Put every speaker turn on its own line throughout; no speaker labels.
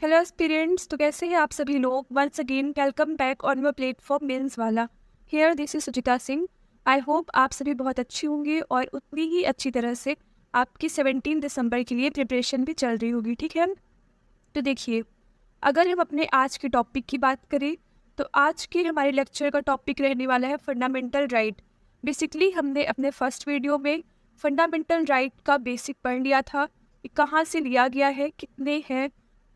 Hello aspirants, तो कैसे हैं आप सभी लोग। Once again welcome back on your platform mains वाला। Here this is Suchita Singh. I hope आप सभी बहुत अच्छी होंगे और उतनी ही अच्छी तरह से आपकी 17 दिसंबर के लिए प्रिपरेशन भी चल रही होगी। ठीक है, तो देखिए, अगर हम अपने आज के टॉपिक की बात करें तो आज के हमारे लेक्चर का टॉपिक रहने वाला है फंडामेंटल राइट। बेसिकली हमने अपने फर्स्ट वीडियो में फंडामेंटल राइट का बेसिक पढ़ लिया था, कहाँ से लिया गया है, कितने हैं,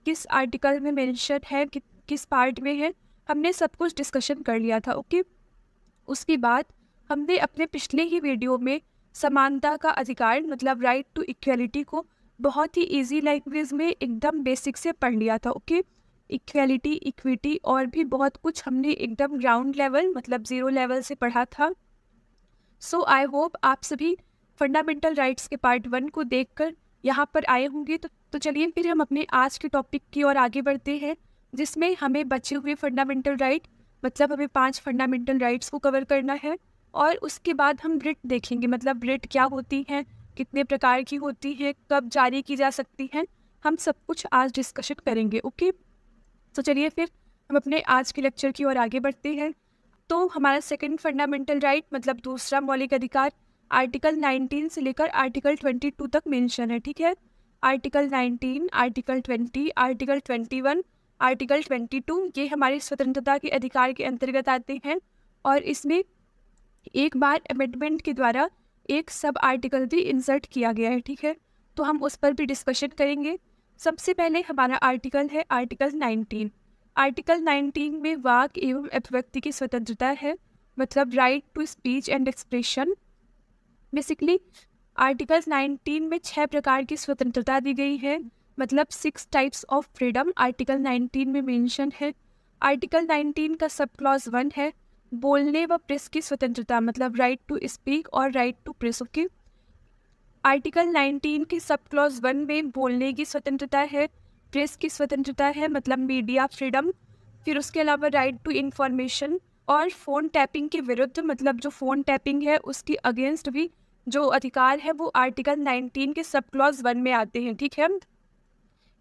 किस आर्टिकल में मेंशन है, किस पार्ट में है, हमने सब कुछ डिस्कशन कर लिया था। ओके, उसके बाद हमने अपने पिछले ही वीडियो में समानता का अधिकार मतलब राइट टू इक्वलिटी को बहुत ही इजी लैंग्वेज में एकदम बेसिक से पढ़ लिया था। ओके, इक्वलिटी, इक्विटी और भी बहुत कुछ हमने एकदम ग्राउंड लेवल मतलब 0 लेवल से पढ़ा था। सो आई होप आप सभी फंडामेंटल राइट्स के पार्ट 1 को देखकर यहाँ पर आए होंगे। तो चलिए फिर हम अपने आज के टॉपिक की ओर आगे बढ़ते हैं, जिसमें हमें बचे हुए फंडामेंटल राइट मतलब हमें 5 फंडामेंटल राइट्स को कवर करना है। और उसके बाद हम रिट देखेंगे, मतलब रिट क्या होती हैं, कितने प्रकार की होती है, कब जारी की जा सकती हैं, हम सब कुछ आज डिस्कशन करेंगे। ओके, तो चलिए फिर हम अपने आज के लेक्चर की ओर आगे बढ़ते हैं। तो हमारा सेकंड फंडामेंटल राइट मतलब दूसरा मौलिक अधिकार आर्टिकल 19 से लेकर आर्टिकल 22 तक मेंशन है। ठीक है, आर्टिकल 19, आर्टिकल 20, आर्टिकल 21, आर्टिकल 22 ये हमारी स्वतंत्रता के अधिकार के अंतर्गत आते हैं और इसमें एक बार अमेंडमेंट के द्वारा एक सब आर्टिकल भी इंसर्ट किया गया है। ठीक है, तो हम उस पर भी डिस्कशन करेंगे। सबसे पहले हमारा आर्टिकल है आर्टिकल 19। आर्टिकल 19 में वाक एवं अभिव्यक्ति की स्वतंत्रता है, मतलब right to speech and expression. Basically article 19 में 6 प्रकार की स्वतंत्रता दी गई है, मतलब 6 टाइप्स ऑफ फ्रीडम आर्टिकल 19 में मेंशन है। आर्टिकल 19 का सब क्लॉज 1 है बोलने व प्रेस की स्वतंत्रता, मतलब राइट टू स्पीक और right to press. Okay, article 19 की सब क्लॉज 1 में बोलने की स्वतंत्रता है, प्रेस की स्वतंत्रता है मतलब मीडिया फ्रीडम, फिर उसके अलावा राइट टू इंफॉर्मेशन और फ़ोन टैपिंग के विरुद्ध मतलब जो फ़ोन टैपिंग है उसकी अगेंस्ट भी जो अधिकार है वो आर्टिकल 19 के सब क्लॉज 1 में आते हैं। ठीक है,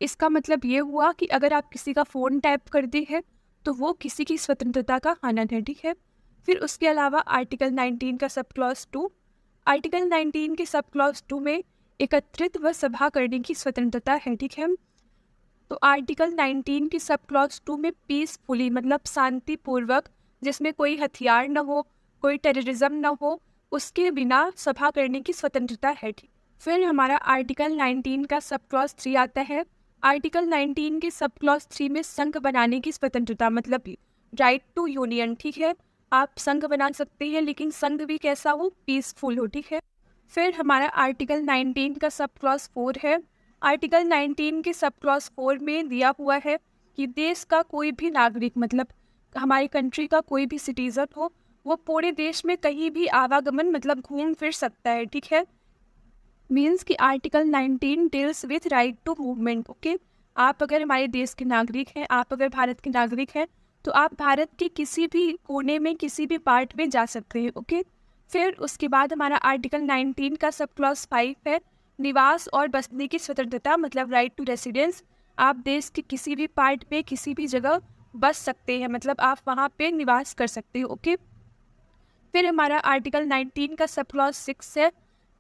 इसका मतलब ये हुआ कि अगर आप किसी का फ़ोन टैप करते हैं तो वो किसी की स्वतंत्रता का हनन है। ठीक है, फिर उसके अलावा आर्टिकल 19 का सब क्लॉज 2, आर्टिकल 19 के सब क्लॉज 2 में एकत्रित व सभा करने की स्वतंत्रता है। ठीक है, तो आर्टिकल 19 की सब क्लॉज 2 में पीसफुली मतलब शांतिपूर्वक, जिसमें कोई हथियार न हो, कोई टेररिज्म न हो, उसके बिना सभा करने की स्वतंत्रता है। ठीक, फिर हमारा आर्टिकल 19 का सब क्लॉज 3 आता है। आर्टिकल 19 के सब क्लॉज 3 में संघ बनाने की स्वतंत्रता मतलब राइट टू यूनियन। ठीक है, आप संघ बना सकते हैं लेकिन संघ भी कैसा हो, पीसफुल हो। ठीक है, फिर हमारा आर्टिकल 19 का सब क्लॉज 4 है। आर्टिकल 19 के सब क्लॉज 4 में दिया हुआ है कि देश का कोई भी नागरिक मतलब हमारी कंट्री का कोई भी सिटीजन हो वो पूरे देश में कहीं भी आवागमन मतलब घूम फिर सकता है। ठीक है, मीन्स कि article 19 deals with right to movement. Okay, आप अगर हमारे देश के नागरिक हैं, आप अगर भारत के नागरिक हैं तो आप भारत के किसी भी कोने में किसी भी पार्ट में जा सकते हैं। ओके, फिर उसके बाद हमारा आर्टिकल 19 का सब क्लॉज 5 है निवास और बसने की स्वतंत्रता मतलब राइट टू रेसिडेंस। आप देश के किसी भी पार्ट में किसी भी जगह बस सकते हैं, मतलब आप वहाँ पे निवास कर सकते हो। ओके, फिर हमारा आर्टिकल 19 का सब क्लॉज 6 है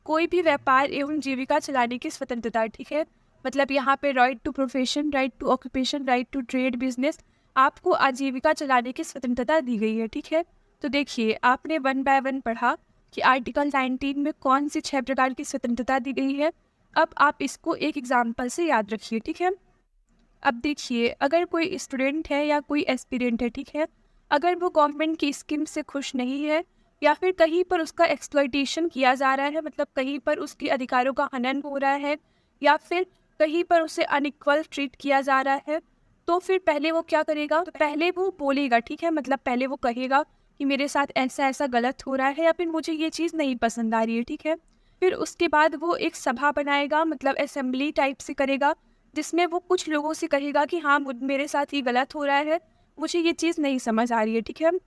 कोई भी व्यापार एवं जीविका चलाने की स्वतंत्रता। ठीक है, मतलब यहाँ पे right to profession, right to occupation, right to trade business, आपको आजीविका चलाने की स्वतंत्रता दी गई है। ठीक है, तो देखिए आपने 1 बाय 1 पढ़ा कि आर्टिकल 19 में कौन सी 6 प्रकार की स्वतंत्रता दी गई है। अब आप इसको एक एग्जाम्पल से याद रखिए। ठीक है, अब देखिए अगर कोई स्टूडेंट है या कोई एस्पिरेंट है, ठीक है, अगर वो गवर्नमेंट की स्कीम से खुश नहीं है या फिर कहीं पर उसका एक्सप्लॉइटेशन किया जा रहा है, मतलब कहीं पर उसके अधिकारों का हनन हो रहा है या फिर कहीं पर उसे अनइक्वल ट्रीट किया जा रहा है, तो फिर पहले वो क्या करेगा, तो पहले वो बोलेगा। ठीक है, मतलब पहले वो कहेगा कि मेरे साथ ऐसा ऐसा गलत हो रहा है या फिर मुझे ये चीज़ नहीं पसंद आ रही है। ठीक है, फिर उसके बाद वो एक सभा बनाएगा मतलब असेंबली टाइप से करेगा, जिसमें वो कुछ लोगों से कहेगा कि हाँ मेरे साथ ये गलत हो रहा है, मुझे ये चीज़ नहीं समझ आ रही है। ठीक है,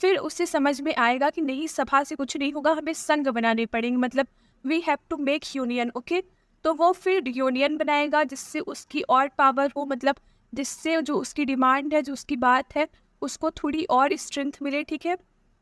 फिर उससे समझ में आएगा कि नहीं सभा से कुछ नहीं होगा, हमें संघ बनाने पड़ेंगे, मतलब we have to make union. Okay, तो वो फिर यूनियन बनाएगा जिससे उसकी और पावर हो, मतलब जिससे जो उसकी डिमांड है, जो उसकी बात है, उसको थोड़ी और स्ट्रेंथ मिले, ठीक है।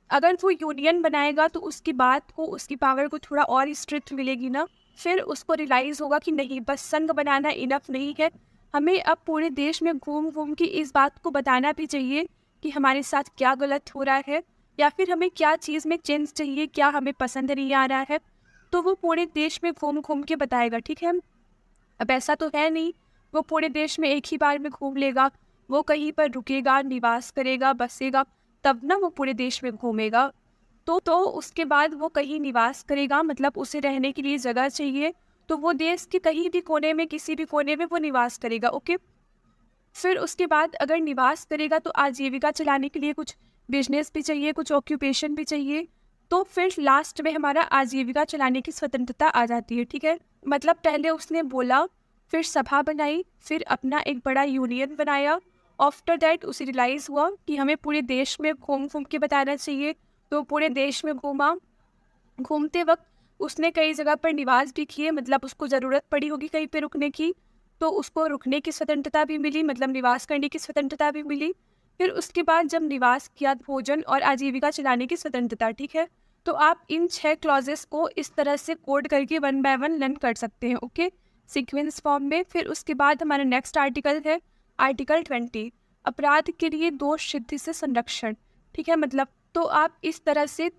अगर वो यूनियन बनाएगा तो उसकी बात को, उसकी पावर को थोड़ा और स्ट्रेंथ मिलेगी ना, फिर उसको रियलाइज़ होगा कि नहीं, बस संघ बनाना इनफ नहीं है, हमें अब पूरे देश में घूम घूम के इस बात को बताना भी चाहिए कि हमारे साथ क्या गलत हो रहा है, या फिर हमें क्या चीज़ में चेंज चाहिए, क्या हमें पसंद नहीं आ रहा है, तो वो पूरे देश में घूम घूम के बताएगा, ठीक है। अब ऐसा तो है नहीं वो पूरे देश में एक ही बार में घूम लेगा, वो कहीं पर रुकेगा, निवास करेगा, बसेगा, तब ना वो पूरे देश में घूमेगा। तो उसके बाद वो कहीं निवास करेगा, मतलब उसे रहने के लिए जगह चाहिए, तो वो देश के कहीं भी कोने में, किसी भी कोने में वो निवास करेगा, ओके। फिर उसके बाद अगर निवास करेगा तो आजीविका चलाने के लिए कुछ बिजनेस भी चाहिए, कुछ ऑक्यूपेशन भी चाहिए, तो फिर लास्ट में हमारा आजीविका चलाने की स्वतंत्रता आ जाती है, ठीक है। मतलब पहले उसने बोला, फिर सभा बनाई, फिर अपना एक बड़ा यूनियन बनाया, आफ्टर दैट उसे रियलाइज़ हुआ कि हमें पूरे देश में घूम घूम के बताना चाहिए, तो पूरे देश में घूमा। घूमते वक्त उसने कई जगह पर निवास भी किए, मतलब उसको ज़रूरत पड़ी होगी कहीं पे रुकने की, तो उसको रुकने की स्वतंत्रता भी मिली, मतलब निवास करने की स्वतंत्रता भी मिली। फिर उसके बाद जब निवास किया, भोजन और आजीविका चलाने की स्वतंत्रता, ठीक है। तो आप इन 6 क्लॉजेस को इस तरह से कोड करके 1 बाय 1 लर्न कर सकते हैं, ओके, सीक्वेंस फॉर्म में। फिर उसके बाद हमारा नेक्स्ट आर्टिकल है आर्टिकल 20, अपराध के लिए दोष सिद्धि से संरक्षण, ठीक है। मतलब तो आप इस तरह से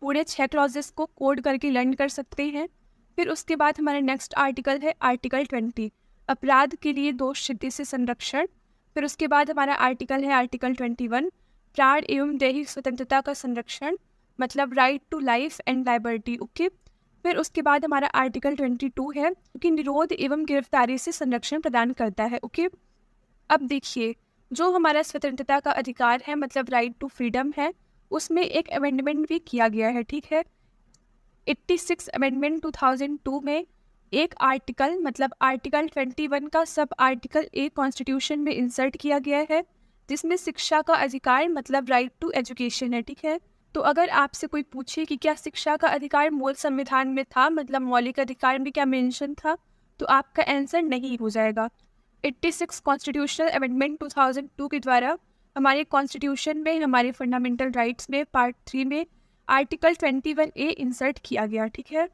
पूरे 6 क्लॉजेस को कोड करके लर्न कर सकते हैं। फिर उसके बाद हमारा नेक्स्ट आर्टिकल है आर्टिकल 20, अपराध के लिए दोष सिद्धि से संरक्षण। फिर उसके बाद हमारा आर्टिकल है आर्टिकल 21, प्राण एवं दैहिक स्वतंत्रता का संरक्षण, मतलब right to life and liberty, okay. फिर उसके बाद हमारा आर्टिकल 22 है कि निरोध एवं गिरफ्तारी से संरक्षण प्रदान करता है, ओके। अब देखिए, जो हमारा स्वतंत्रता का अधिकार है, मतलब राइट टू फ्रीडम है, उसमें एक अमेंडमेंट भी किया गया है, ठीक है। 86 अमेंडमेंट 2002 में एक आर्टिकल, मतलब आर्टिकल 21 का सब आर्टिकल ए कॉन्स्टिट्यूशन में इंसर्ट किया गया है, जिसमें शिक्षा का अधिकार, मतलब राइट टू एजुकेशन है, ठीक है। तो अगर आपसे कोई पूछे कि क्या शिक्षा का अधिकार मूल संविधान में था, मतलब मौलिक अधिकार में क्या मेंशन था, तो आपका आंसर नहीं हो जाएगा। 86 कॉन्स्टिट्यूशनल अमेंडमेंट 2002 के द्वारा हमारे कॉन्स्टिट्यूशन में, हमारे फंडामेंटल राइट्स में पार्ट 3 में आर्टिकल 21A इंसर्ट किया गया, ठीक है।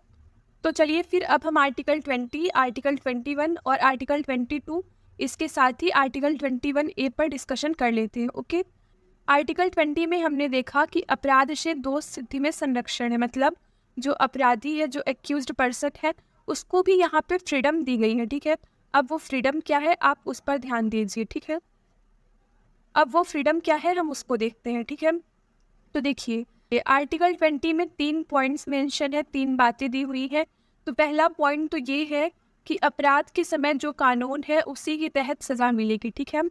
तो चलिए फिर अब हम आर्टिकल 20, आर्टिकल 21 और आर्टिकल 22, इसके साथ ही आर्टिकल 21A पर डिस्कशन कर लेते हैं, ओके। आर्टिकल 20 में हमने देखा कि अपराध से दोष सिद्धि में संरक्षण है, मतलब जो अपराधी है, जो एक्यूज्ड पर्सन है, उसको भी यहाँ पे फ्रीडम दी गई है, ठीक है। अब वो फ्रीडम क्या है, आप उस पर ध्यान दीजिए, ठीक है। अब वो फ्रीडम क्या है, हम उसको देखते हैं, ठीक है। तो देखिए, आर्टिकल 20 में 3 पॉइंट्स मेंशन है, 3 बातें दी हुई है। तो पहला पॉइंट तो ये है कि अपराध के समय जो कानून है उसी के तहत सज़ा मिलेगी, ठीक है।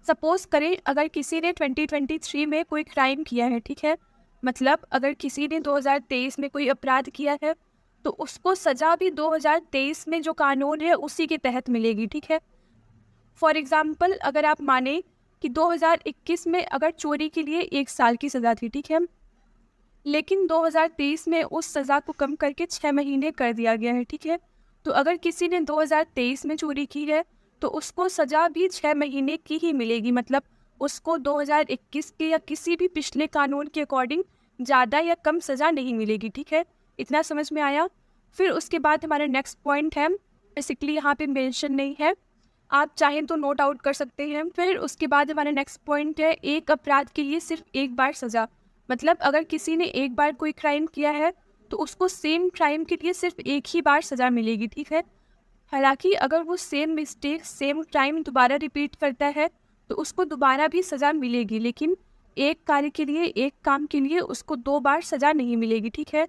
सपोज करें अगर किसी ने 2023 में कोई क्राइम किया है, ठीक है, मतलब अगर किसी ने 2023 में कोई अपराध किया है, तो उसको सज़ा भी 2023 में जो कानून है उसी के तहत मिलेगी, ठीक है। फॉर एग्ज़ाम्पल, अगर आप माने कि 2021 में अगर चोरी के लिए 1 साल की सज़ा थी, ठीक है, लेकिन 2023 में उस सज़ा को कम करके 6 महीने कर दिया गया है, ठीक है। तो अगर किसी ने 2023 में चोरी की है तो उसको सज़ा भी 6 महीने की ही मिलेगी, मतलब उसको 2021 के या किसी भी पिछले कानून के अकॉर्डिंग ज़्यादा या कम सज़ा नहीं मिलेगी, ठीक है। इतना समझ में आया। फिर उसके बाद हमारा नेक्स्ट पॉइंट है, बेसिकली यहाँ पे मेंशन नहीं है, आप चाहें तो नोट आउट कर सकते हैं। फिर उसके बाद हमारा नेक्स्ट पॉइंट है, एक अपराध के लिए सिर्फ एक बार सज़ा, मतलब अगर किसी ने एक बार कोई क्राइम किया है तो उसको सेम क्राइम के लिए सिर्फ एक ही बार सज़ा मिलेगी, ठीक है। हालांकि अगर वो सेम मिस्टेक, सेम क्राइम दोबारा रिपीट करता है तो उसको दोबारा भी सज़ा मिलेगी, लेकिन एक कार्य के लिए, एक काम के लिए उसको 2 बार सज़ा नहीं मिलेगी, ठीक है।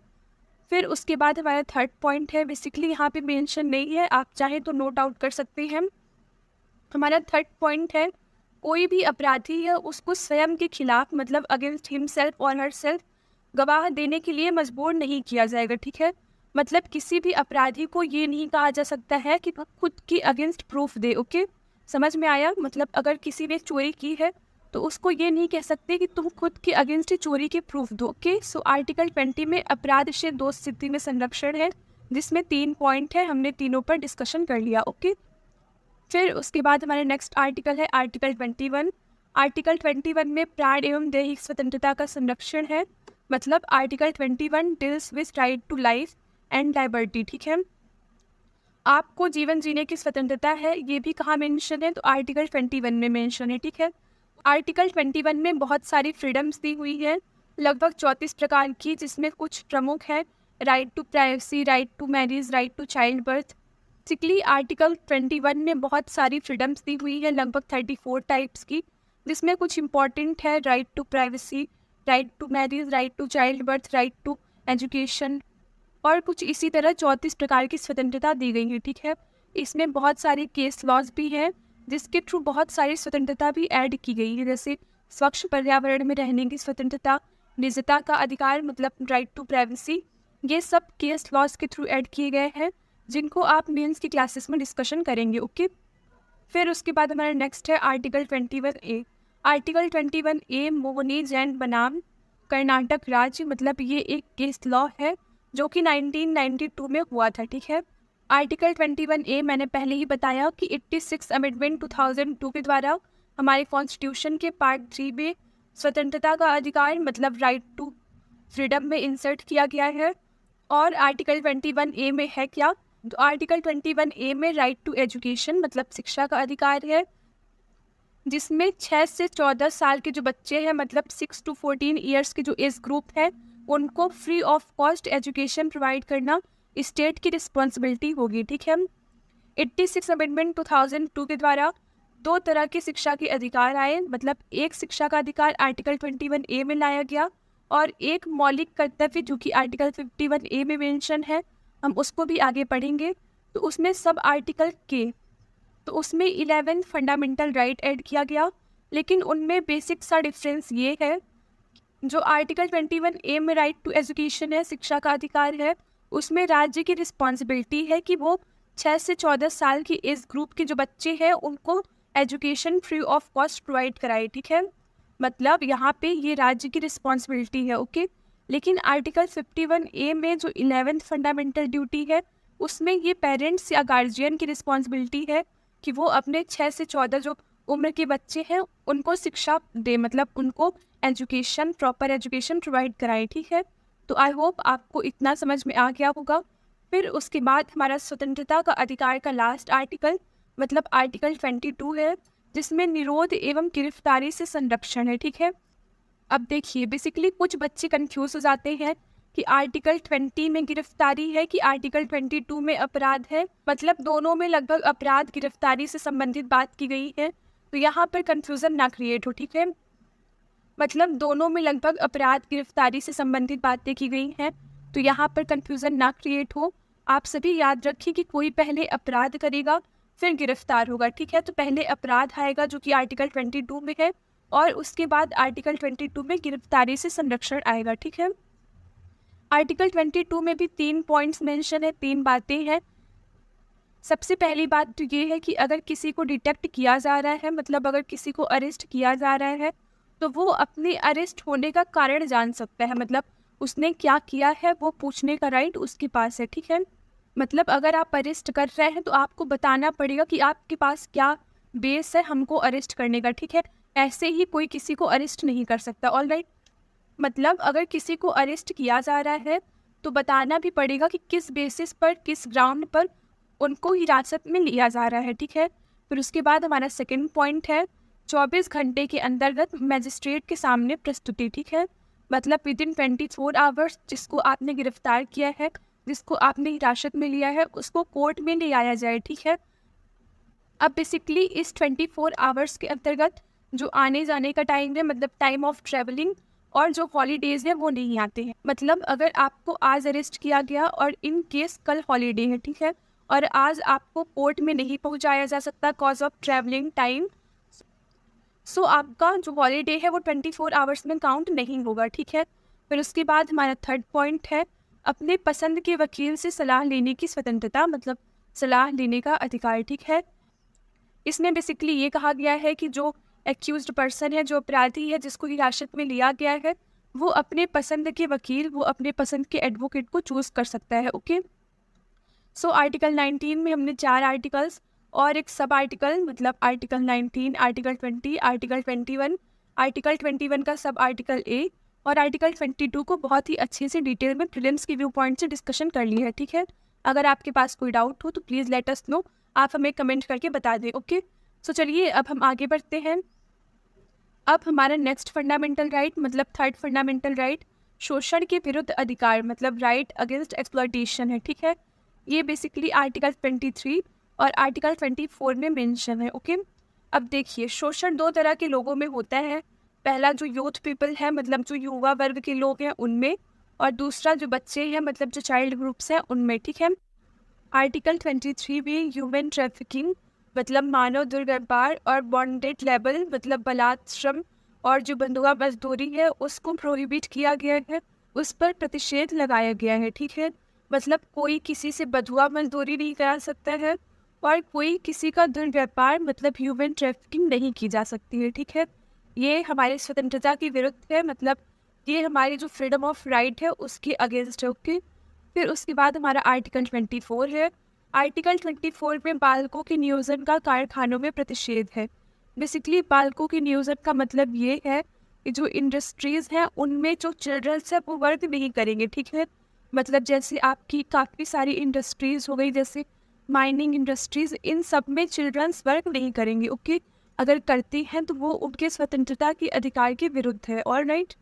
फिर उसके बाद हमारा थर्ड पॉइंट है, बेसिकली यहाँ पे मेंशन नहीं है, आप चाहें तो नोट आउट कर सकते हैं। हमारा थर्ड पॉइंट है, कोई भी अपराधी है उसको स्वयं के खिलाफ, मतलब अगेंस्ट हिमसेल्फ और हरसेल्फ, गवाह देने के लिए मजबूर नहीं किया जाएगा, ठीक है। मतलब किसी भी अपराधी को ये नहीं कहा जा सकता है कि वह खुद की अगेंस्ट प्रूफ दे, ओके, समझ में आया। मतलब अगर किसी ने चोरी की है तो उसको ये नहीं कह सकते कि तुम खुद के अगेंस्ट चोरी के प्रूफ दो, ओके। सो आर्टिकल 20 में अपराध से दोष सिद्धि में संरक्षण है, जिसमें 3 पॉइंट है, हमने तीनों पर डिस्कशन कर लिया। ओके, फिर उसके बाद हमारा नेक्स्ट आर्टिकल है आर्टिकल 21। आर्टिकल 21 में प्राण एवं दैहिक स्वतंत्रता का संरक्षण है। मतलब article 21 deals with right to life and liberty. ठीक है, आपको जीवन जीने की स्वतंत्रता है, ये भी कहाँ मेंशन है, तो आर्टिकल 21 में मेंशन है। ठीक है, आर्टिकल 21 में बहुत सारी फ्रीडम्स दी हुई है, लगभग 34 प्रकार की, जिसमें कुछ प्रमुख है right to privacy, right to marriage, right to child birth. Basically article 21 में बहुत सारी फ्रीडम्स दी हुई है, लगभग 34 टाइप्स की, जिसमें कुछ इंपॉर्टेंट है right to privacy, right to marriage, right to child birth, right to education, और कुछ इसी तरह 34 प्रकार की स्वतंत्रता दी गई है। ठीक है, इसमें बहुत सारे केस लॉज भी हैं, जिसके थ्रू बहुत सारी स्वतंत्रता भी ऐड की गई है, जैसे स्वच्छ पर्यावरण में रहने की स्वतंत्रता, निजता का अधिकार मतलब राइट टू प्राइवेसी। ये सब केस लॉज के थ्रू ऐड किए गए हैं, जिनको आप मेंस की क्लासेस में डिस्कशन करेंगे। ओके, फिर उसके बाद हमारा नेक्स्ट है आर्टिकल 21A। आर्टिकल 21A मोहनी जैन बनाम कर्नाटक राज्य, मतलब ये एक केस लॉ है जो कि 1992 में हुआ था। ठीक है, आर्टिकल 21A मैंने पहले ही बताया कि 86 अमेंडमेंट 2002 के द्वारा हमारे कॉन्स्टिट्यूशन के पार्ट 3 में स्वतंत्रता का अधिकार मतलब राइट टू फ्रीडम में इंसर्ट किया गया है। और आर्टिकल 21A में है क्या, तो आर्टिकल 21A में राइट टू एजुकेशन मतलब शिक्षा का अधिकार है, जिसमें 6 से 14 साल के जो बच्चे हैं मतलब 6 to 14 ईयर्स के जो एज ग्रुप है, उनको free of cost education provide करना स्टेट की रिस्पॉन्सिबिलिटी होगी। ठीक है, 86 अमेंडमेंट 2002 के द्वारा 2 तरह की शिक्षा के अधिकार आए, मतलब एक शिक्षा का अधिकार आर्टिकल 21A में लाया गया, और एक मौलिक कर्तव्य जो कि आर्टिकल 51A में मेंशन है, हम उसको भी आगे पढ़ेंगे। तो उसमें सब आर्टिकल के, तो उसमें 11 फंडामेंटल राइट ऐड किया गया, लेकिन उनमें बेसिक सा डिफरेंस ये है, जो आर्टिकल 21A में राइट टू एजुकेशन है, शिक्षा का अधिकार है, उसमें राज्य की रिस्पॉन्सिबिलिटी है कि वो 6 से 14 साल की एज ग्रुप के जो बच्चे हैं उनको education free of cost provide कराए। ठीक है, मतलब यहाँ पे ये राज्य की रिस्पॉन्सिबिलिटी है। ओके, लेकिन आर्टिकल 51A में जो 11th फंडामेंटल ड्यूटी है, उसमें ये पेरेंट्स या गार्जियन की रिस्पॉन्सिबिलिटी है कि वो अपने 6 से 14 जो उम्र के बच्चे हैं उनको शिक्षा दे, मतलब उनको एजुकेशन, प्रॉपर एजुकेशन प्रोवाइड कराए। ठीक है, तो आई होप आपको इतना समझ में आ गया होगा। फिर उसके बाद हमारा स्वतंत्रता का अधिकार का लास्ट आर्टिकल मतलब आर्टिकल 22 है, जिसमें निरोध एवं गिरफ्तारी से संरक्षण है। ठीक है, अब देखिए बेसिकली कुछ बच्चे कंफ्यूज हो जाते हैं कि आर्टिकल 20 में गिरफ्तारी है कि आर्टिकल 22 में अपराध है, मतलब दोनों में लगभग अपराध गिरफ्तारी से संबंधित बात की गई है, तो यहाँ पर कंफ्यूजन ना क्रिएट हो। ठीक है, मतलब दोनों में लगभग अपराध गिरफ्तारी से संबंधित बातें की गई हैं, तो यहाँ पर कंफ्यूजन ना क्रिएट हो। आप सभी याद रखिए कि कोई पहले अपराध करेगा फिर गिरफ्तार होगा। ठीक है, तो पहले अपराध आएगा जो कि आर्टिकल 22 में है, और उसके बाद आर्टिकल 22 में गिरफ्तारी से संरक्षण आएगा। ठीक है, आर्टिकल 22 में भी 3 पॉइंट्स मेंशन है, 3 बातें हैं। सबसे पहली बात तो ये है कि अगर किसी को डिटेक्ट किया जा रहा है, मतलब अगर किसी को अरेस्ट किया जा रहा है, तो वो अपने अरेस्ट होने का कारण जान सकता है, मतलब उसने क्या किया है वो पूछने का राइट उसके पास है। ठीक है, मतलब अगर आप अरेस्ट कर रहे हैं तो आपको बताना पड़ेगा कि आपके पास क्या बेस है हमको अरेस्ट करने का। ठीक है, ऐसे ही कोई किसी को अरेस्ट नहीं कर सकता। ऑलराइट, मतलब अगर किसी को अरेस्ट किया जा रहा है तो बताना भी पड़ेगा कि किस बेसिस पर, किस ग्राउंड पर उनको हिरासत में लिया जा रहा है। ठीक है, फिर उसके बाद हमारा सेकंड पॉइंट है 24 घंटे के अंतर्गत मजिस्ट्रेट के सामने प्रस्तुति। ठीक है, मतलब विदिन 24 आवर्स जिसको आपने गिरफ्तार किया है, जिसको आपने हिरासत में लिया है, उसको कोर्ट में ले आया जाए। ठीक है, अब बेसिकली इस 24 आवर्स के अंतर्गत जो आने जाने का टाइम है, मतलब टाइम ऑफ ट्रैवलिंग, और जो हॉलीडेज है वो नहीं आते हैं। मतलब अगर आपको आज अरेस्ट किया गया और इन केस कल हॉलीडे है, ठीक है, और आज आपको कोर्ट में नहीं पहुंचाया जा सकता कॉज ऑफ ट्रैवलिंग टाइम, सो आपका जो हॉलीडे है वो 24 आवर्स में काउंट नहीं होगा। ठीक है, फिर उसके बाद हमारा थर्ड पॉइंट है अपने पसंद के वकील से सलाह लेने की स्वतंत्रता, मतलब सलाह लेने का अधिकार। ठीक है, इसमें बेसिकली ये कहा गया है कि जो एक्यूज्ड पर्सन है, जो अपराधी है, जिसको हिरासत में लिया गया है, वो अपने पसंद के वकील, वो अपने पसंद के एडवोकेट को चूज कर सकता है। ओके, सो आर्टिकल 19 में हमने 4 आर्टिकल्स और एक सब आर्टिकल, मतलब आर्टिकल 19, आर्टिकल 20, आर्टिकल 21, आर्टिकल 21 का सब आर्टिकल ए और आर्टिकल 22 को बहुत ही अच्छे से डिटेल में प्रीलिम्स के व्यू पॉइंट से डिस्कशन कर लिया है, ठीक है। अगर आपके पास कोई डाउट हो तो प्लीज़ लेट अस नो, आप हमें कमेंट करके बता दें, ओके। सो चलिए अब हम आगे बढ़ते हैं। अब हमारा नेक्स्ट फंडामेंटल राइट, मतलब थर्ड फंडामेंटल राइट, शोषण के विरुद्ध अधिकार, मतलब राइट अगेंस्ट एक्सप्लॉयटेशन है, ठीक है। ये बेसिकली आर्टिकल 23 और आर्टिकल 24 में मेंशन है, ओके। अब देखिए, शोषण 2 तरह के लोगों में होता है। पहला जो यूथ पीपल है, मतलब जो युवा वर्ग के लोग हैं उनमें, और दूसरा जो बच्चे हैं, मतलब जो चाइल्ड ग्रुप्स हैं उनमें, ठीक है। आर्टिकल 23 में ह्यूमन ट्रैफिकिंग, मतलब मानव दुर्व्यापार, और बॉन्डेड लेबर, मतलब बलात्श्रम, और जो बंधुआ मजदूरी है उसको प्रोहिबिट किया गया है, उस पर प्रतिषेध लगाया गया है, ठीक है। मतलब कोई किसी से बंधुआ मजदूरी नहीं करा सकता है और कोई किसी का दुर्व्यापार, मतलब ह्यूमन ट्रैफिकिंग नहीं की जा सकती है, ठीक है। ये हमारी स्वतंत्रता के विरुद्ध है, मतलब ये हमारी जो फ्रीडम ऑफ राइट है उसके अगेंस्ट है, ओके। फिर उसके बाद हमारा आर्टिकल 24 है। आर्टिकल 24 में बालकों के नियोजन का कारखानों में प्रतिषेध है। बेसिकली बालकों के नियोजन का मतलब ये है कि जो इंडस्ट्रीज़ हैं उनमें जो चिल्ड्रंस है वो वर्क नहीं करेंगे, ठीक है। मतलब जैसे आपकी काफ़ी सारी इंडस्ट्रीज़ हो गई, जैसे माइनिंग इंडस्ट्रीज़, इन सब में चिल्ड्रंस वर्क नहीं करेंगे, ओके। अगर करते हैं तो वो उनके स्वतंत्रता के अधिकार के विरुद्ध है, ऑल राइट।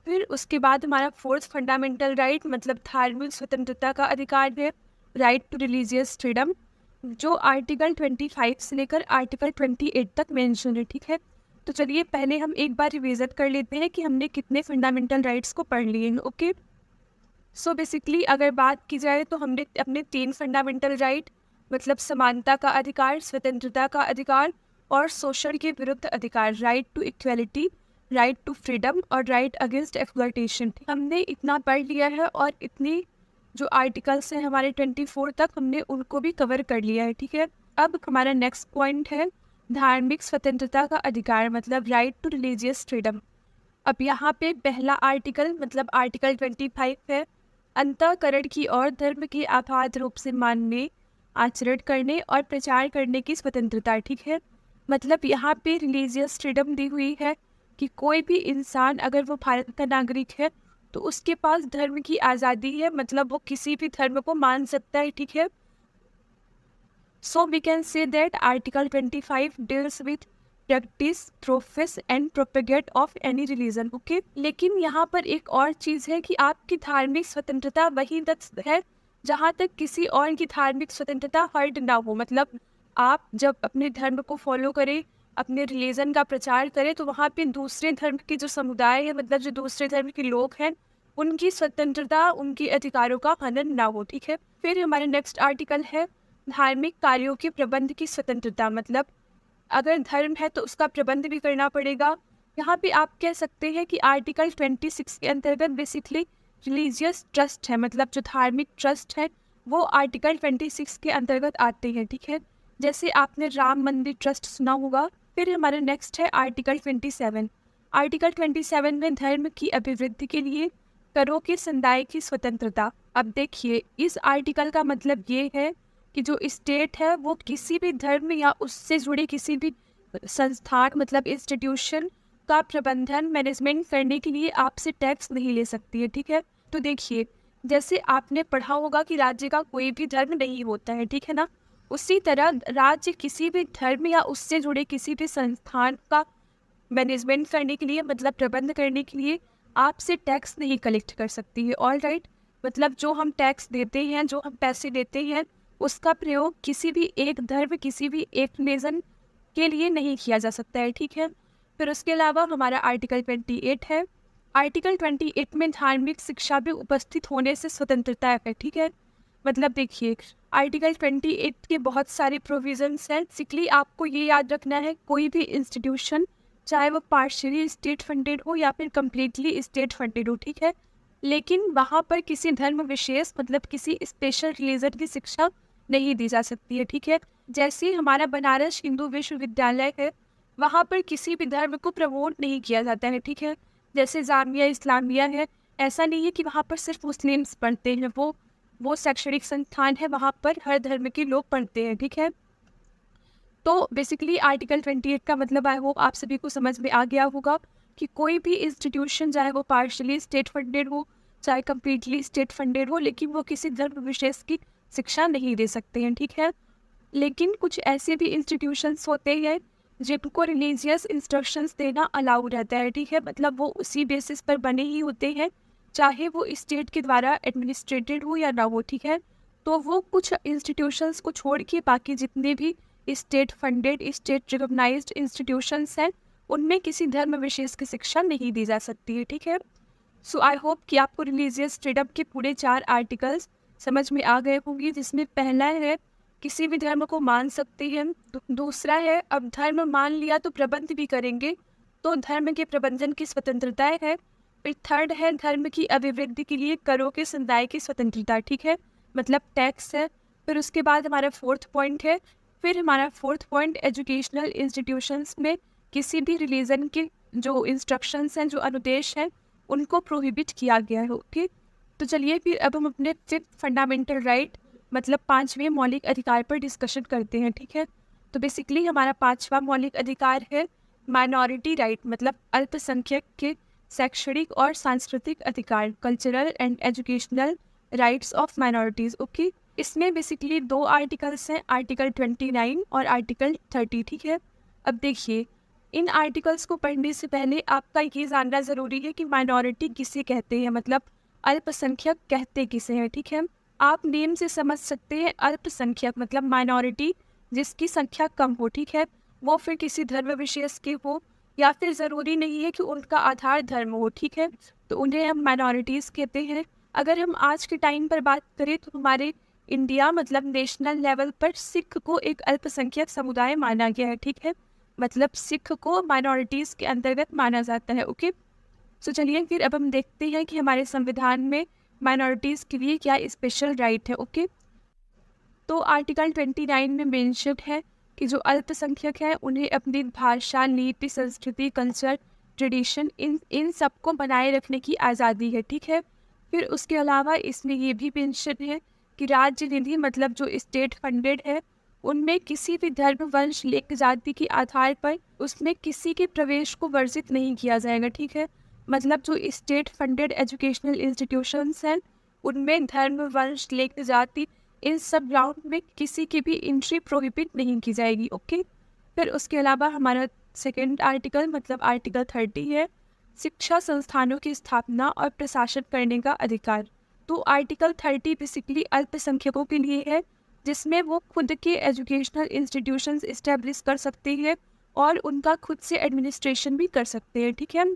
फिर उसके बाद हमारा फोर्थ फंडामेंटल राइट, मतलब धार्मिक स्वतंत्रता का अधिकार है, राइट टू रिलीजियस फ्रीडम, जो आर्टिकल 25 से लेकर आर्टिकल 28 तक मेंशन है, ठीक है। तो चलिए पहले हम एक बार रिविजिट कर लेते हैं कि हमने कितने फंडामेंटल राइट्स को पढ़ लिए हैं, ओके। सो बेसिकली अगर बात की जाए तो हमने अपने 3 फंडामेंटल राइट, मतलब समानता का अधिकार, स्वतंत्रता का अधिकार और शोषण के विरुद्ध अधिकार, right to equality, right to freedom और राइट अगेंस्ट एक्सप्लॉयटेशन, हमने इतना पढ़ लिया है। और इतनी जो आर्टिकल्स हैं हमारे 24 तक, हमने उनको भी कवर कर लिया है, ठीक है। अब हमारा नेक्स्ट पॉइंट है धार्मिक स्वतंत्रता का अधिकार, मतलब राइट टू रिलीजियस फ्रीडम। अब यहाँ पे पहला आर्टिकल, मतलब आर्टिकल 25 है, अंतःकरण की और धर्म के अबाध रूप से मानने, आचरण करने और प्रचार करने की स्वतंत्रता, ठीक है। मतलब यहाँ पे रिलीजियस फ्रीडम दी हुई है कि कोई भी इंसान अगर वो भारत का नागरिक है तो उसके पास धर्म की आज़ादी है, मतलब वो किसी भी धर्म को मान सकता है, ठीक है। So we can say that article 25 deals with practice, profess and propagate of any religion, okay. लेकिन यहाँ पर एक और चीज़ है कि आपकी धार्मिक स्वतंत्रता वहीं तक है जहाँ तक किसी और की धार्मिक स्वतंत्रता हर्ट ना हो। मतलब आप जब अपने धर्म को फॉलो करें, अपने रिलीजन का प्रचार करें, तो वहाँ पे दूसरे धर्म के जो समुदाय है, मतलब जो दूसरे धर्म के लोग हैं, उनकी स्वतंत्रता, उनके अधिकारों का हनन ना हो, ठीक है। फिर हमारा नेक्स्ट आर्टिकल है धार्मिक कार्यों के प्रबंध की स्वतंत्रता, मतलब अगर धर्म है तो उसका प्रबंध भी करना पड़ेगा। यहाँ पे आप कह सकते हैं कि आर्टिकल 26 के अंतर्गत बेसिकली रिलीजियस ट्रस्ट है, मतलब जो धार्मिक ट्रस्ट है वो आर्टिकल 26 के अंतर्गत आते हैं, ठीक है। जैसे आपने राम मंदिर ट्रस्ट सुना होगा। फिर हमारा नेक्स्ट है आर्टिकल 27। आर्टिकल 27 में धर्म की अभिवृद्धि के लिए करों के संदाय की स्वतंत्रता। अब देखिए, इस आर्टिकल का मतलब ये है कि जो स्टेट है वो किसी भी धर्म या उससे जुड़े किसी भी संस्थान, मतलब इंस्टीट्यूशन का प्रबंधन, मैनेजमेंट करने के लिए आपसे टैक्स नहीं ले सकती है, ठीक है। तो देखिए, जैसे आपने पढ़ा होगा कि राज्य का कोई भी धर्म नहीं होता है, ठीक है ना। उसी तरह राज्य किसी भी धर्म या उससे जुड़े किसी भी संस्थान का मैनेजमेंट करने के लिए, मतलब प्रबंध करने के लिए आपसे टैक्स नहीं कलेक्ट कर सकती है, ऑल राइट। मतलब जो हम टैक्स देते हैं, जो हम पैसे देते हैं, उसका प्रयोग किसी भी एक धर्म, किसी भी एक रिलीजन के लिए नहीं किया जा सकता है, ठीक है। फिर उसके अलावा हमारा आर्टिकल 28 है। आर्टिकल 28 में धार्मिक शिक्षा भी उपस्थित होने से स्वतंत्रता है, ठीक है। मतलब देखिए, आर्टिकल 28 के बहुत सारे प्रोविजंस हैं। बेसिकली आपको ये याद रखना है, कोई भी इंस्टीट्यूशन, चाहे वो पार्शियली स्टेट फंडेड हो या फिर कम्प्लीटली स्टेट फंडेड हो, ठीक है, लेकिन वहाँ पर किसी धर्म विशेष, मतलब किसी स्पेशल रिलीजन की शिक्षा नहीं दी जा सकती है, ठीक है। जैसे हमारा बनारस हिंदू विश्वविद्यालय है, वहाँ पर किसी भी धर्म को प्रमोट नहीं किया जाता है, ठीक है। जैसे जामिया इस्लामिया है, ऐसा नहीं है कि वहाँ पर सिर्फ मुस्लिम्स पढ़ते हैं, वो वो शैक्षणिक संस्थान है, वहाँ पर हर धर्म के लोग पढ़ते हैं, ठीक है। तो बेसिकली आर्टिकल 28 का मतलब आई होप आप सभी को समझ में आ गया होगा कि कोई भी इंस्टीट्यूशन, चाहे वो पार्शली स्टेट फंडेड हो चाहे कम्प्लीटली स्टेट फंडेड हो, लेकिन वो किसी धर्म विशेष की शिक्षा नहीं दे सकते हैं, ठीक है। लेकिन कुछ ऐसे भी इंस्टीट्यूशंस होते हैं जिनको रिलीजियस इंस्ट्रक्शंस देना अलाउ रहता है, ठीक है। मतलब वो उसी बेसिस पर बने ही होते हैं, चाहे वो स्टेट के द्वारा एडमिनिस्ट्रेटेड हो या ना हो, ठीक है। तो वो कुछ इंस्टीट्यूशंस को छोड़ के बाकी जितने भी state funded, state recognised institutions हैं, उनमें किसी धर्म विशेष की शिक्षा नहीं दी जा सकती है, ठीक है। सो आई होप कि आपको रिलीजियस फ्रीडम के पूरे 4 आर्टिकल्स समझ में आ गए होंगे, जिसमें पहला है किसी भी धर्म को मान सकते हैं, दूसरा है अब धर्म मान लिया तो प्रबंध भी करेंगे, तो धर्म के प्रबंधन की स्वतंत्रता है। फिर थर्ड है धर्म की अभिवृद्धि के लिए करों के संदाय की स्वतंत्रता, ठीक है, मतलब टैक्स है। फिर उसके बाद हमारा फोर्थ पॉइंट है, फिर हमारा फोर्थ पॉइंट एजुकेशनल इंस्टीट्यूशंस में किसी भी रिलीजन के जो इंस्ट्रक्शंस हैं, जो अनुदेश हैं, उनको प्रोहिबिट किया गया है, ओके। तो चलिए फिर अब हम अपने फिफ्थ फंडामेंटल राइट मतलब 5वें मौलिक अधिकार पर डिस्कशन करते हैं, ठीक है। तो बेसिकली हमारा 5वां मौलिक अधिकार है माइनॉरिटी राइट, मतलब अल्पसंख्यक के शैक्षणिक और सांस्कृतिक अधिकार, cultural and educational rights of minorities, okay. इसमें बेसिकली 2 आर्टिकल्स हैं, आर्टिकल 29 और आर्टिकल 30, ठीक है। अब देखिए, इन आर्टिकल्स को पढ़ने से पहले आपका ये जानना ज़रूरी है कि माइनॉरिटी किसे कहते हैं, मतलब अल्पसंख्यक कहते किसे हैं, ठीक है। आप नेम से समझ सकते हैं, अल्पसंख्यक मतलब माइनॉरिटी जिसकी संख्या कम हो, ठीक है। वो फिर किसी धर्म विशेष के हो या फिर ज़रूरी नहीं है कि उनका आधार धर्म हो, ठीक है। तो उन्हें हम माइनॉरिटीज़ कहते हैं। अगर हम आज के टाइम पर बात करें तो हमारे इंडिया मतलब नेशनल लेवल पर सिख को एक अल्पसंख्यक समुदाय माना गया है, ठीक है। मतलब सिख को माइनॉरिटीज़ के अंतर्गत माना जाता है, ओके। सो चलिए फिर अब हम देखते हैं कि हमारे संविधान में माइनॉरिटीज़ के लिए क्या स्पेशल राइट है, ओके। तो आर्टिकल 29 में मेंशन है कि जो अल्पसंख्यक है उन्हें अपनी भाषा, नीति, संस्कृति, कल्चर, ट्रेडिशन इन सबको बनाए रखने की आज़ादी है, ठीक है। फिर उसके अलावा इसमें ये भी मेंशन है कि राज्य निधि मतलब जो स्टेट फंडेड है उनमें किसी भी धर्म, वंश, लिंग, जाति के आधार पर उसमें किसी के प्रवेश को वर्जित नहीं किया जाएगा, ठीक है। मतलब जो स्टेट फंडेड एजुकेशनल इंस्टीट्यूशंस हैं उनमें धर्म, वंश, लिंग, जाति इन सब ग्राउंड में किसी की भी एंट्री प्रोहिबिट नहीं की जाएगी, ओके। फिर उसके अलावा हमारा सेकेंड आर्टिकल मतलब आर्टिकल 30 है शिक्षा संस्थानों की स्थापना और प्रशासन करने का अधिकार। तो आर्टिकल 30 बेसिकली अल्पसंख्यकों के लिए है, जिसमें वो खुद के एजुकेशनल इंस्टीट्यूशंस इस्टेब्लिश कर सकते हैं और उनका खुद से एडमिनिस्ट्रेशन भी कर सकते हैं, ठीक है।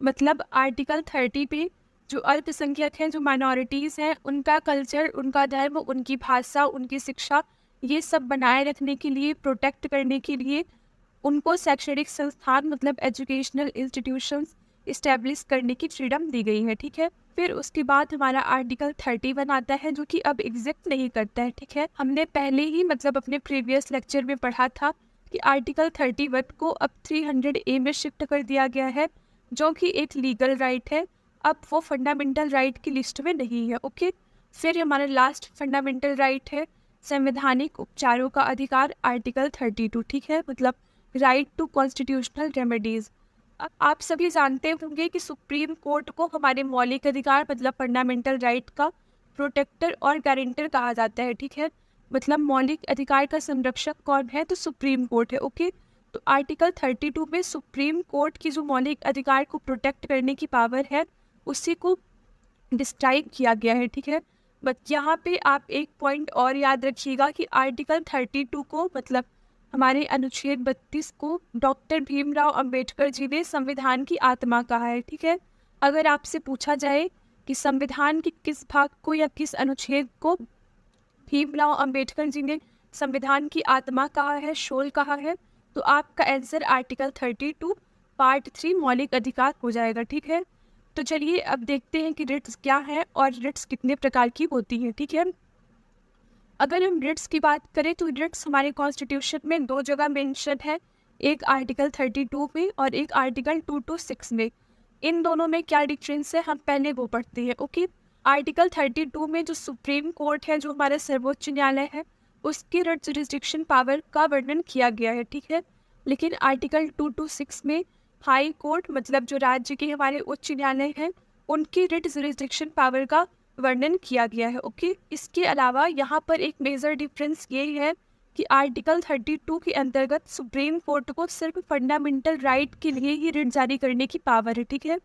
मतलब आर्टिकल 30 पे जो अल्पसंख्यक हैं, जो माइनॉरिटीज़ हैं, उनका कल्चर, उनका धर्म, उनकी भाषा, उनकी शिक्षा, ये सब बनाए रखने के लिए, प्रोटेक्ट करने के लिए उनको शैक्षणिक संस्थान मतलब एजुकेशनल इंस्टीट्यूशंस इस्टेब्लिश करने की फ्रीडम दी गई है, ठीक है। फिर उसके बाद हमारा आर्टिकल 31 आता है जो कि अब एग्जिस्ट नहीं करता है, ठीक है। हमने पहले ही मतलब अपने प्रीवियस लेक्चर में पढ़ा था कि आर्टिकल 31 को अब 300A में शिफ्ट कर दिया गया है, जो कि एक लीगल राइट है। अब वो फंडामेंटल राइट की लिस्ट में नहीं है, ओके। फिर हमारा लास्ट फंडामेंटल राइट है संवैधानिक उपचारों का अधिकार, आर्टिकल 32, ठीक है, मतलब राइट टू कॉन्स्टिट्यूशनल रेमेडीज़। अब आप सभी जानते होंगे कि सुप्रीम कोर्ट को हमारे मौलिक अधिकार मतलब फंडामेंटल राइट का प्रोटेक्टर और गारंटर कहा जाता है, ठीक है। मतलब मौलिक अधिकार का संरक्षक कौन है, तो सुप्रीम कोर्ट है, ओके। तो आर्टिकल 32 में सुप्रीम कोर्ट की जो मौलिक अधिकार को प्रोटेक्ट करने की पावर है उसी को डिस्क्राइब किया गया है, ठीक है। बट यहाँ पे आप एक पॉइंट और याद रखिएगा कि आर्टिकल 32 को मतलब हमारे अनुच्छेद 32 को डॉक्टर भीमराव अंबेडकर जी ने संविधान की आत्मा कहा है, ठीक है। अगर आपसे पूछा जाए कि संविधान के किस भाग को या किस अनुच्छेद को भीमराव अंबेडकर जी ने संविधान की आत्मा कहा है, शोल कहा है, तो आपका आंसर आर्टिकल 32 पार्ट 3 मौलिक अधिकार हो जाएगा, ठीक है। तो चलिए अब देखते हैं कि रिट्स क्या है और रिट्स कितने प्रकार की होती है, ठीक है। अगर हम रिट्स की बात करें तो रिट्स हमारे कॉन्स्टिट्यूशन में 2 जगह मेंशन है, एक आर्टिकल 32 में और एक आर्टिकल 226 में। इन दोनों में क्या डिफरेंस है हम पहले वो पढ़ते हैं, ओके। आर्टिकल 32 में जो सुप्रीम कोर्ट है, जो हमारा सर्वोच्च न्यायालय है, उसकी रिट जुरिस्डिक्शन पावर का वर्णन किया गया है, ठीक है। लेकिन आर्टिकल 226 में हाई कोर्ट मतलब जो राज्य के हमारे उच्च न्यायालय हैं, उनकी रिट जुरिस्डिक्शन पावर का वर्णन किया गया है, ओके। इसके अलावा यहाँ पर एक मेजर डिफरेंस ये है कि आर्टिकल 32 के अंतर्गत सुप्रीम कोर्ट को सिर्फ फंडामेंटल राइट के लिए ही रिट जारी करने की पावर है, ठीक है।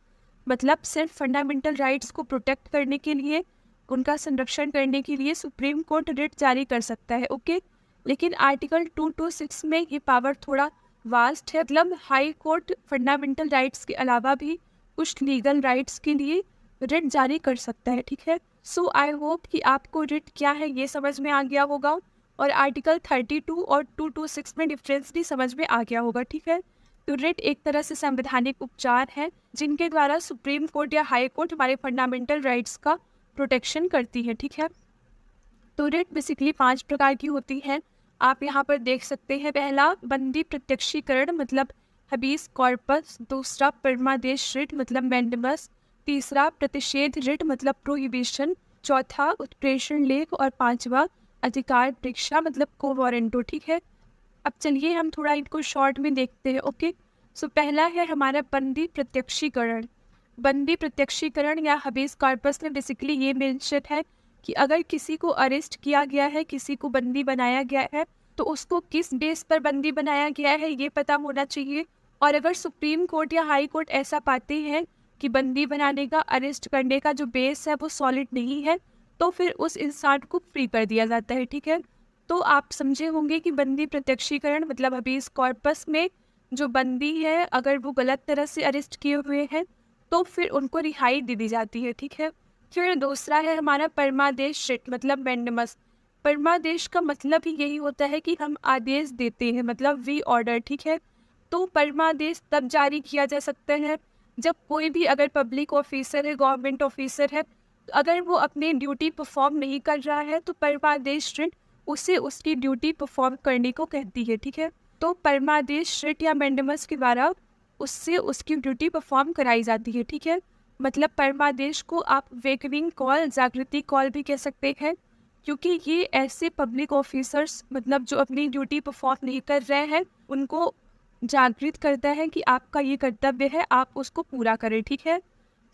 मतलब सिर्फ फंडामेंटल राइट्स को प्रोटेक्ट करने के लिए, उनका संरक्षण करने के लिए सुप्रीम कोर्ट रिट जारी कर सकता है, ओके। लेकिन आर्टिकल 226 में ये पावर थोड़ा वास्ट है, मतलब हाई कोर्ट फंडामेंटल राइट्स के अलावा भी कुछ लीगल राइट्स के लिए रिट जारी कर सकता है, ठीक है। सो आई होप कि आपको रिट क्या है ये समझ में आ गया होगा, और आर्टिकल 32 और 226 में डिफरेंस भी समझ में आ गया होगा, ठीक है। तो रिट एक तरह से संवैधानिक उपचार है जिनके द्वारा सुप्रीम कोर्ट या हाई कोर्ट हमारे फंडामेंटल राइट्स का प्रोटेक्शन करती है, ठीक है। तो रिट बेसिकली 5 प्रकार की होती है, आप यहाँ पर देख सकते हैं। पहला बंदी प्रत्यक्षीकरण मतलब हबीस कॉर्पस, दूसरा परमादेश रिट मतलब मैंडेमस, तीसरा प्रतिषेध रिट मतलब प्रोहिबिशन, चौथा उत्प्रेषण लेख, और पांचवा अधिकार परीक्षा मतलब को वारंटो, ठीक है। अब चलिए हम थोड़ा इनको शॉर्ट में देखते हैं, ओके। सो पहला है हमारा बंदी प्रत्यक्षीकरण। बंदी प्रत्यक्षीकरण या हबीस कॉर्पस में बेसिकली ये मेंशन है कि अगर किसी को अरेस्ट किया गया है, किसी को बंदी बनाया गया है, तो उसको किस बेस पर बंदी बनाया गया है ये पता होना चाहिए। और अगर सुप्रीम कोर्ट या हाई कोर्ट ऐसा पाते हैं कि बंदी बनाने का, अरेस्ट करने का जो बेस है वो सॉलिड नहीं है, तो फिर उस इंसान को फ्री कर दिया जाता है, ठीक है। तो आप समझे होंगे कि बंदी प्रत्यक्षीकरण मतलब हबीस कॉर्पस में जो बंदी है, अगर वो गलत तरह से अरेस्ट किए हुए हैं तो फिर उनको रिहाई दे दी जाती है, ठीक है। फिर दूसरा है हमारा परमादेश रिट मतलब मैंडेमस। परमादेश का मतलब ही यही होता है कि हम आदेश देते हैं, मतलब वी ऑर्डर, ठीक है। तो परमादेश तब जारी किया जा सकता है जब कोई भी अगर पब्लिक ऑफिसर है, गवर्नमेंट ऑफिसर है, तो अगर वो अपनी ड्यूटी परफॉर्म नहीं कर रहा है तो परमादेश रिट उसे उसकी ड्यूटी परफॉर्म करने को कहती है, ठीक है। तो परमादेश रिट या मैंडेमस के द्वारा उससे उसकी ड्यूटी परफॉर्म कराई जाती है, ठीक है। मतलब परमादेश को आप वेकनिंग कॉल, जागृति कॉल भी कह सकते हैं, क्योंकि ये ऐसे पब्लिक ऑफिसर्स मतलब जो अपनी ड्यूटी परफॉर्म नहीं कर रहे हैं उनको जागृत करता है कि आपका ये कर्तव्य है, आप उसको पूरा करें, ठीक है।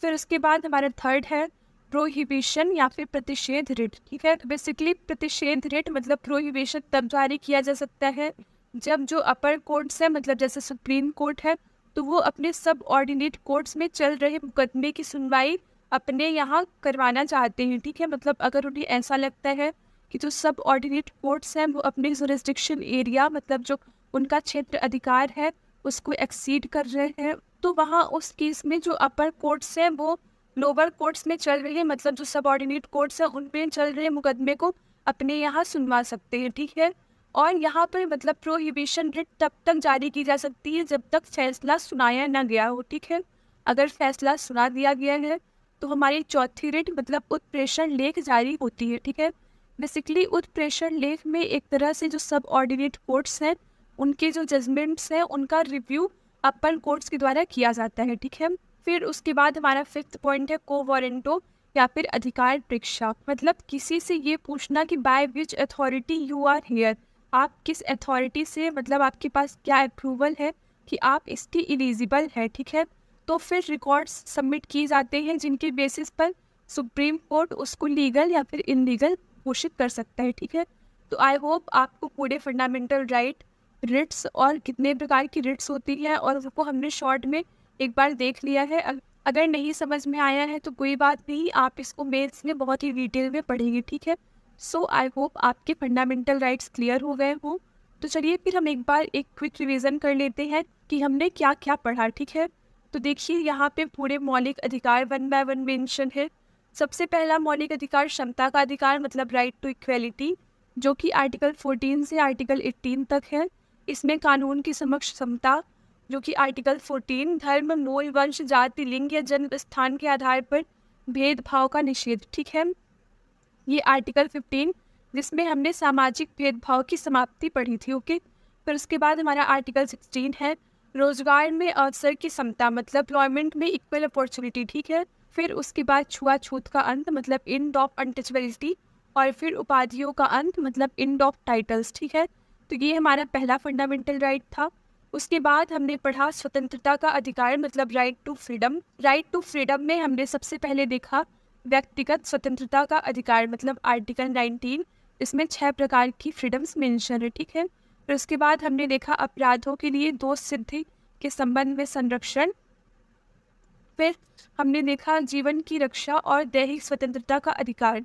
फिर उसके बाद हमारा थर्ड है प्रोहिबिशन या फिर प्रतिषेध रिट, ठीक है। बेसिकली प्रतिषेध रिट मतलब प्रोहिबिशन तब जारी किया जा सकता है जब जो अपर कोर्ट्स है, मतलब जैसे सुप्रीम कोर्ट है, तो वो अपने सब ऑर्डिनेट कोर्ट्स में चल रहे मुकदमे की सुनवाई अपने यहाँ करवाना चाहते हैं, ठीक है। मतलब अगर उन्हें ऐसा लगता है कि जो सब ऑर्डिनेट कोर्ट्स हैं वो अपने जुरिस्डिक्शन एरिया मतलब जो उनका क्षेत्र अधिकार है उसको एक्सीड कर रहे हैं, तो वहाँ उस केस में जो अपर कोर्ट्स हैं वो लोअर कोर्ट्स में चल रहे हैं, मतलब जो सब ऑर्डिनेट कोर्ट्स हैं उनमें चल रहे मुकदमे को अपने यहाँ सुनवा सकते हैं, ठीक है। और यहाँ पर मतलब प्रोहिबिशन रिट तब तक जारी की जा सकती है जब तक फैसला सुनाया न गया हो, ठीक है। अगर फैसला सुना दिया गया है तो हमारी चौथी रिट मतलब उत्प्रेषण लेख जारी होती है, ठीक है। बेसिकली उत्प्रेषण लेख में एक तरह से जो सब ऑर्डिनेट कोर्ट्स हैं उनके जो जजमेंट्स हैं उनका रिव्यू अपर कोर्ट्स के द्वारा किया जाता है, ठीक है। फिर उसके बाद हमारा फिफ्थ पॉइंट है को वारंटो या फिर अधिकार परीक्षा। मतलब किसी से ये पूछना कि by which authority you are here, आप किस अथॉरिटी से, मतलब आपके पास क्या अप्रूवल है कि आप इसकी एलिजिबल है, ठीक है। तो फिर रिकॉर्ड्स सबमिट किए जाते हैं जिनके बेसिस पर सुप्रीम कोर्ट उसको लीगल या फिर इनलीगल घोषित कर सकता है, ठीक है। तो आई होप आपको पूरे फंडामेंटल राइट, रिट्स और कितने प्रकार की रिट्स होती हैं और उसको हमने शॉर्ट में एक बार देख लिया है। अगर नहीं समझ में आया है तो कोई बात नहीं, आप इसको मेंस में बहुत ही डिटेल में पढ़ेंगे, ठीक है। सो आई होप आपके फंडामेंटल राइट्स क्लियर हो गए हों। तो चलिए फिर हम एक बार एक क्विक रिवीजन कर लेते हैं कि हमने क्या क्या पढ़ा, ठीक है। तो देखिए यहाँ पे पूरे मौलिक अधिकार 1 बाय 1 मेंशन है। सबसे पहला मौलिक अधिकार क्षमता का अधिकार मतलब राइट टू इक्वेलिटी, जो कि आर्टिकल 14 से आर्टिकल 18 तक है। इसमें कानून की समक्ष समता जो कि आर्टिकल 14, धर्म, मूल, वंश, जाति, लिंग या जन्म स्थान के आधार पर भेदभाव का निषेध, ठीक है। ये आर्टिकल 15 जिसमें हमने सामाजिक भेदभाव की समाप्ति पढ़ी थी, ओके। फिर उसके बाद हमारा आर्टिकल 16 है रोजगार में अवसर की समता मतलब एम्प्लॉयमेंट में इक्वल अपॉर्चुनिटी, ठीक है। फिर उसके बाद छुआछूत का अंत मतलब एंड ऑफ अनटचेबिलिटी, और फिर उपाधियों का अंत मतलब एंड ऑफ टाइटल्स। ठीक है, तो ये हमारा पहला फंडामेंटल राइट था। उसके बाद हमने पढ़ा स्वतंत्रता का अधिकार मतलब right to freedom. Right to freedom में हमने सबसे पहले देखा व्यक्तिगत स्वतंत्रता का अधिकार मतलब आर्टिकल 19, इसमें 6 प्रकार की फ्रीडम्स मेंशन है। ठीक है, फिर उसके बाद हमने देखा अपराधों के लिए दोष सिद्धि के संबंध में संरक्षण। फिर हमने देखा जीवन की रक्षा और दैहिक स्वतंत्रता का अधिकार,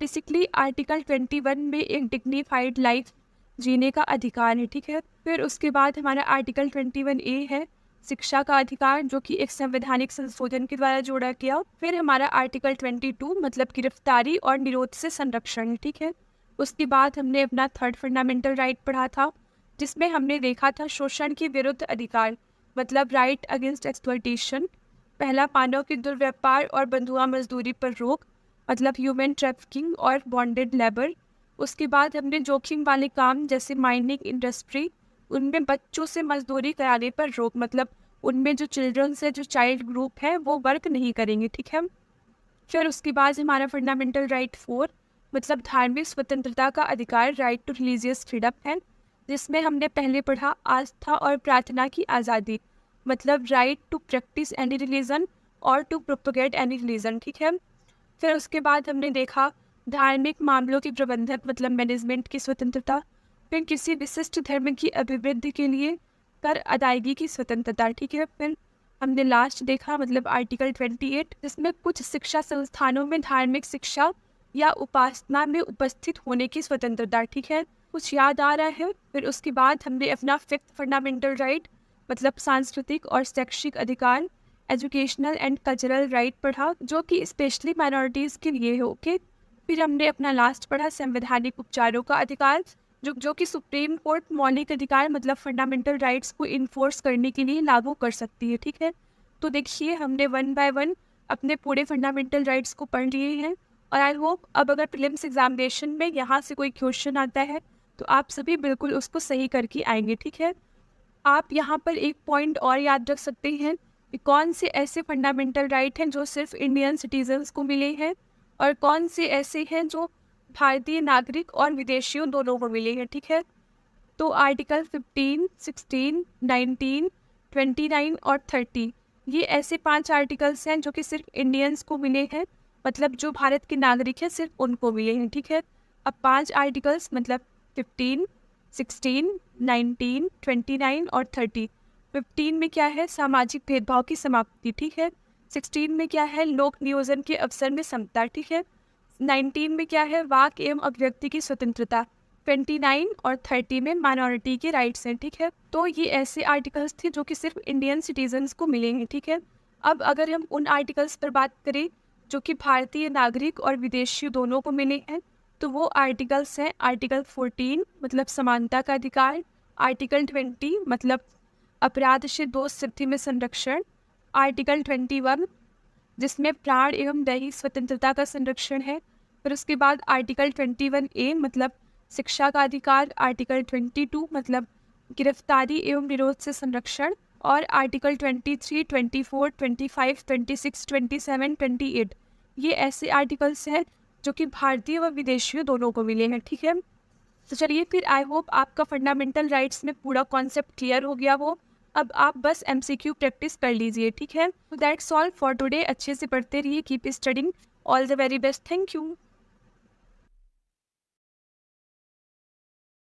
बेसिकली आर्टिकल 21 में एक डिग्निफाइड लाइफ जीने का अधिकार है। ठीक है, फिर उसके बाद हमारा आर्टिकल 21A है शिक्षा का अधिकार, जो कि एक संवैधानिक संशोधन के द्वारा जोड़ा गया। फिर हमारा आर्टिकल 22 मतलब गिरफ्तारी और निरोध से संरक्षण। ठीक है, उसके बाद हमने अपना थर्ड फंडामेंटल राइट पढ़ा था, जिसमें हमने देखा था शोषण के विरुद्ध अधिकार मतलब राइट अगेंस्ट एक्सप्लॉयटेशन। पहला मानव के दुर्व्यापार और बंधुआ मजदूरी पर रोक मतलब ह्यूमन ट्रैफिकिंग और बॉन्डेड लेबर। उसके बाद हमने जोखिम वाले काम जैसे माइनिंग इंडस्ट्री, उनमें बच्चों से मजदूरी कराने पर रोक मतलब उनमें जो चिल्ड्रन से जो चाइल्ड ग्रुप है वो वर्क नहीं करेंगे। ठीक है, फिर उसके बाद हमारा फंडामेंटल राइट 4 मतलब धार्मिक स्वतंत्रता का अधिकार राइट टू रिलीजियस फ्रीडम है, जिसमें हमने पहले पढ़ा आस्था और प्रार्थना की आज़ादी मतलब right to practise any religion और टू प्रोपोगेट एनी रिलीजन। ठीक है, फिर उसके बाद हमने देखा धार्मिक मामलों के प्रबंधन मतलब मैनेजमेंट की स्वतंत्रता। फिर किसी विशिष्ट धर्म की अभिवृद्धि के लिए कर अदायगी की स्वतंत्रता। ठीक है, फिर हमने लास्ट देखा मतलब आर्टिकल 28, जिसमें कुछ शिक्षा संस्थानों में धार्मिक शिक्षा या उपासना में उपस्थित होने की स्वतंत्रता। ठीक है, कुछ याद आ रहा है। फिर उसके बाद हमने अपना फिफ्थ फंडामेंटल राइट मतलब सांस्कृतिक और शैक्षिक अधिकार एजुकेशनल एंड कल्चरल राइट पढ़ा, जो कि स्पेशली माइनॉरिटीज़ के लिए है। ओके, फिर हमने अपना लास्ट पढ़ा संवैधानिक उपचारों का अधिकार, जो कि सुप्रीम कोर्ट मौलिक अधिकार मतलब फंडामेंटल राइट्स को इन्फोर्स करने के लिए लागू कर सकती है। ठीक है, तो देखिए हमने 1 बाय 1 अपने पूरे फंडामेंटल राइट्स को पढ़ लिए हैं, और आई होप अब अगर प्रीलिम्स एग्जामिनेशन में यहाँ से कोई क्वेश्चन आता है तो आप सभी बिल्कुल उसको सही करके आएंगे। ठीक है, आप यहाँ पर एक पॉइंट और याद रख सकते हैं कि कौन से ऐसे फंडामेंटल राइट हैं जो सिर्फ इंडियन सिटीजन्स को मिले हैं और कौन से ऐसे हैं जो भारतीय नागरिक और विदेशियों दोनों को मिले हैं। ठीक है, तो आर्टिकल 15, 16, 19, 29 और 30 ये ऐसे 5 आर्टिकल्स हैं जो कि सिर्फ इंडियंस को मिले हैं, मतलब जो भारत के नागरिक हैं सिर्फ उनको मिले हैं। ठीक है, अब 5 आर्टिकल्स मतलब 15, 16, 19, 29 और 30। 15 में क्या है सामाजिक भेदभाव की समाप्ति। ठीक है, 16 में क्या है लोक नियोजन के अवसर में समता। ठीक है, 19 में क्या है वाक एवं अभिव्यक्ति की स्वतंत्रता। 29 और 30 में माइनॉरिटी के राइट्स हैं। ठीक है, तो ये ऐसे आर्टिकल्स थे जो कि सिर्फ इंडियन सिटीजन्स को मिलेंगे। ठीक है, अब अगर हम उन आर्टिकल्स पर बात करें जो कि भारतीय नागरिक और विदेशी दोनों को मिले हैं, तो वो आर्टिकल्स हैं आर्टिकल 14 मतलब समानता का अधिकार, आर्टिकल 20 मतलब अपराध से दोष सिद्धि में संरक्षण, आर्टिकल 21 जिसमें प्राण एवं दैहिक स्वतंत्रता का संरक्षण है। फिर उसके बाद आर्टिकल 21A मतलब शिक्षा का अधिकार, आर्टिकल 22 मतलब गिरफ्तारी एवं विरोध से संरक्षण, और आर्टिकल 23, 24, 25, 26, 27, 28 ये ऐसे आर्टिकल्स हैं जो कि भारतीय व विदेशियों दोनों को मिले हैं। ठीक है, तो चलिए फिर आई होप आपका फंडामेंटल राइट्स में पूरा कॉन्सेप्ट क्लियर हो गया हो। अब आप बस MCQ प्रैक्टिस कर लीजिए। ठीक है, तो दैट्स ऑल फॉर टुडे। अच्छे से पढ़ते रहिए, keep studying, all the very best, thank you.